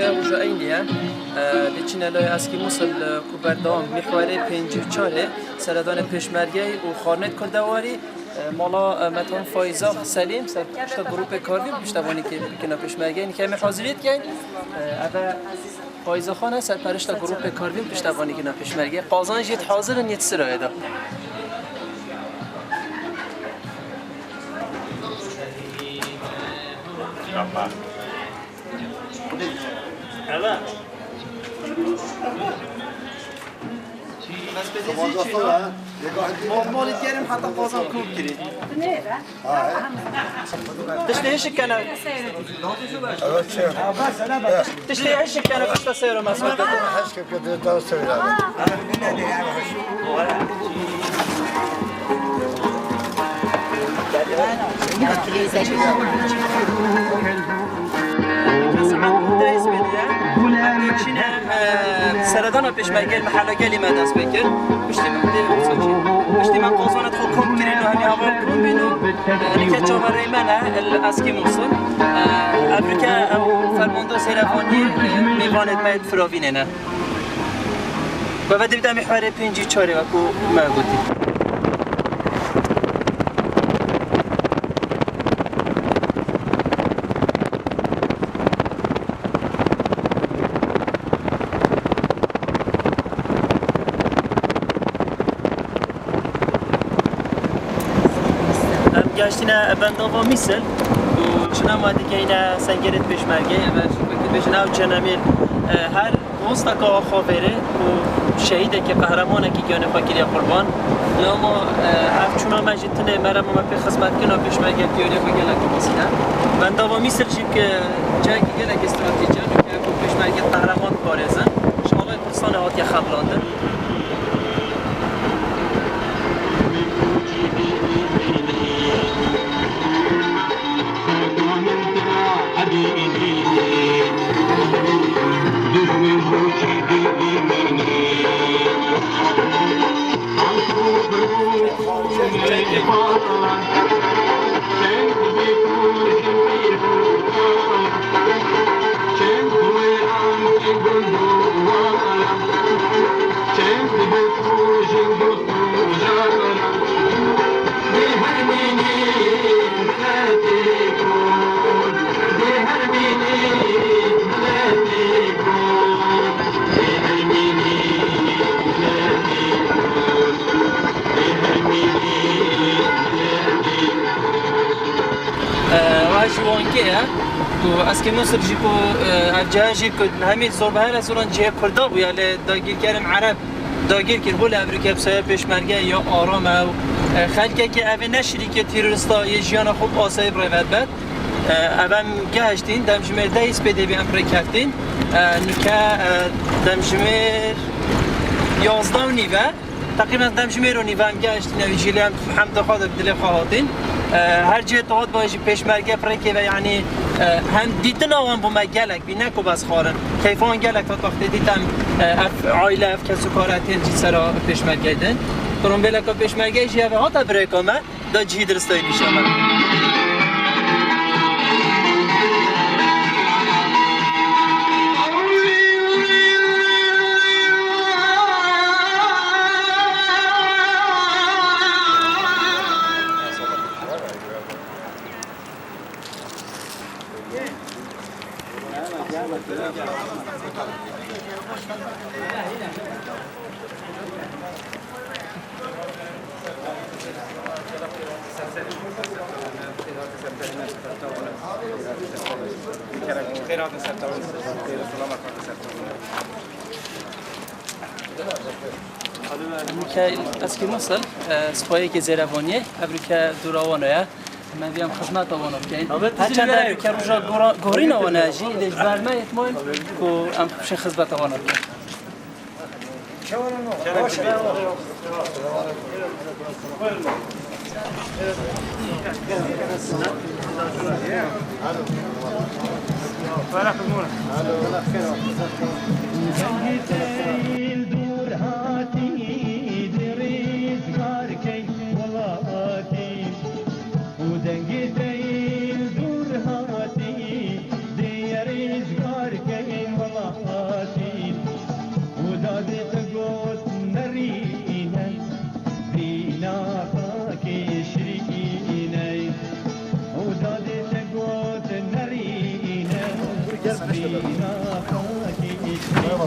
روزا اینیه لیچین لای اسکی موصل کوبردام محوره 54 سردان پشمرگی و خارنت کردواری مالا متون فایزا سلیم سر پشت گروپ کاروی پشتوانی که کنار پشمرگی این که حاضریت کن اول فایزا خانه سر پرشت گروپ کاروی پشتوانی کنار پشمرگی قازان جیت حاضر نیت سرایه دا هلا بس بدیزی چی نه؟ مالیت گرم حتی قازان کوب کرید تشتهیش کنه تشتهیش کنه کشتا سیرو مسئول دادم هش که کده دار سویرا سردان پیشمرگی محله گلی من دست بکر پشتی من قازانت خود کم کرین و همی هوا کن بینو نیکه چاوره منه اسکی موصل ابرکه فرمانده سیروانی میوانت باید فراوینه نه و بعد بیده محوره 54 وکو ما گوتی گشتینه بنداوا میسل و چنان مادی که اینه سنگرت پیشمرگی و بکن بشنه و چنامیل هر وسط که آخوا بره و شهیده که قهرمانه که گیانه فاکری قربان لاما هف چونا مجیدتنه مرم ما پی خسمت کنه پیشمرگی گیانه فاکری که بسینه بنداوا میسل جیب که جایی که گلک استراتیجی که پیشمرگی قهرمان بارزن شمالای کردستان هاتی خبلاندن تو اسکی مصر جیکو جاهجی کد همین زربهر سران جه کرده و یا داگیر کردن عرب داگیر کرد بول امریکا بسیار پیشمرگه یا آرام او خلقه که اوه نشری که تیروریستا یه جیان خوب آسایب روید بد اوه گهشتین دمجمیر دهیس بده بی امپره کفتین نکه دمجمیر 11 و نیوه تقریبا دمجمیر و نیوه هم گهشتین اوی جیلی هم حمد خواهد بدلی خواهاتین هر جه تاعت بایجی پیشمرگه پرکه و یعنی هم دیدن آوان با مگلک بی نکو بس خارن کیفان گلک تا تاخته دیدم عائله اف کسو کارتین جی سرا پیشمرگه دن کرون بلکا پیشمرگه جی ها تا بریکامه دا جهی درستایی نیشامه که اسکی مصل سپایی که زیروانیه ابریکه دوراوانه من بیام خدمت آوانم کن هرچند ابریکه روژا گورین آوانه اجی لیش برمه اتمایم که ام خبشن خدمت آوانم کن دنگی دل دور هاتی دیریز کار کن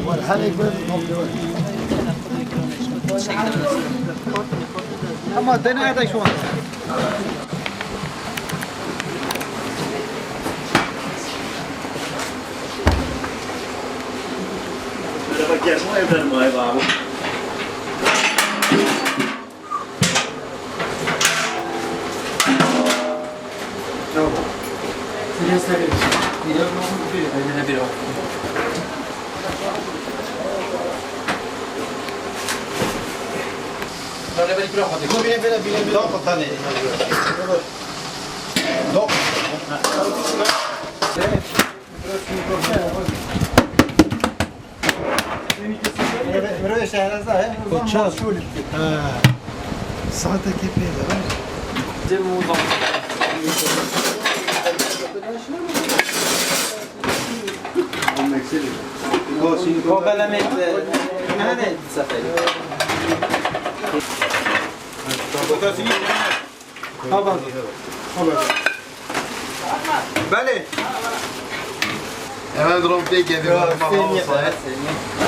والحالي يقول اما الدنيا هذا شو بگیر ما ایدن مای بابو. ساعتك كيف بله hemen durum diye geliyor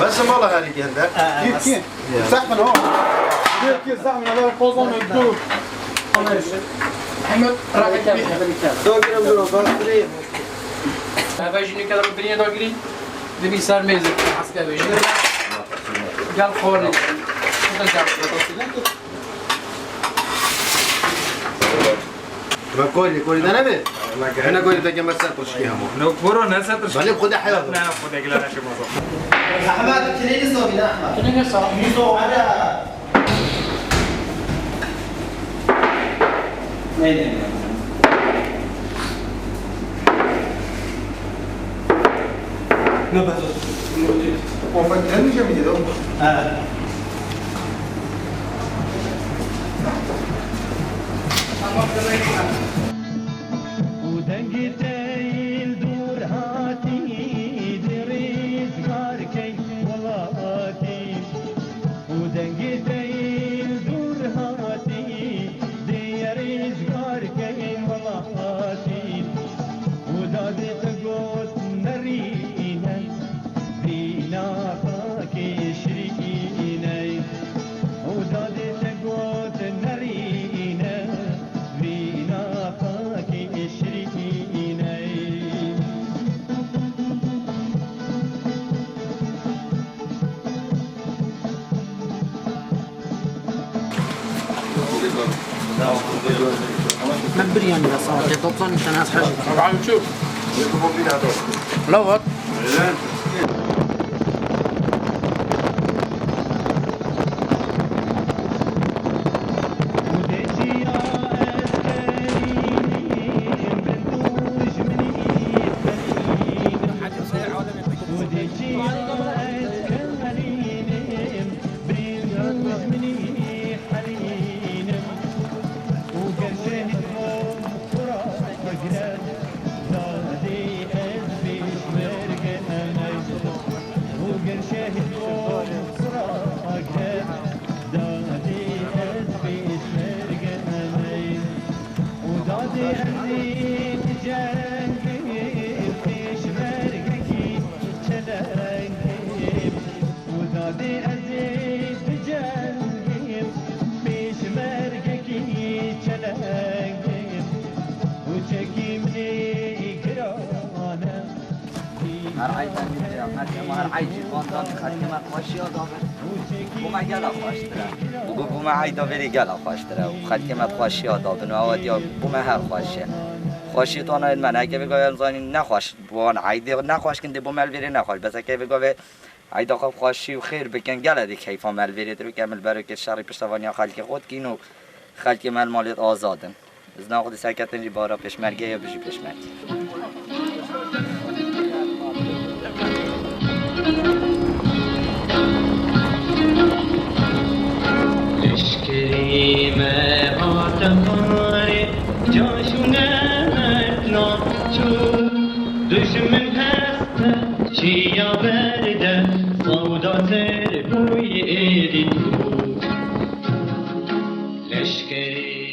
بس ما الله هذيك هذا كيف زحمة هون كيف زحمة هذا قوزون الدور محمد راح يكمل دوغري دوغري باجي نكذا بالدنيا دوغري دبي صار ميزك حسكا باجي قال خوري ما كوري ده نبي انا كوري ده جمع ساتر شيء هم لو برو نسات بله خد حياه نعم خد اقل انا شو مصر. احمد كنيني صوبي ده احمد كنيني صوبي يسوع على من بريان يا صاحبي تطلع انت ناس حاجه طبعا شوف لوط بوما عيدا بری گلا خواشتره و خد که مت خواشی آدابن و آدیا بوما هر خواشی خواشی تو آن من اگه بگویم زانی نخواش بوان عیدی نخواش کنده بوما الویری نخواش بس اگه بگویم عیدا خواب خواشی و خیر بکن گلا دی کیفا ملویری درو کامل برای که شری پشتوانی خالق خود کینو خالق مال مالیت آزادن از ناخود سکتنی بارا پشمرگه یا بجی پشمرگه لشکری آتماری جاشونه اتنا چو دشمن هست چیا برده سودا سر بوی ایدی تو لشکری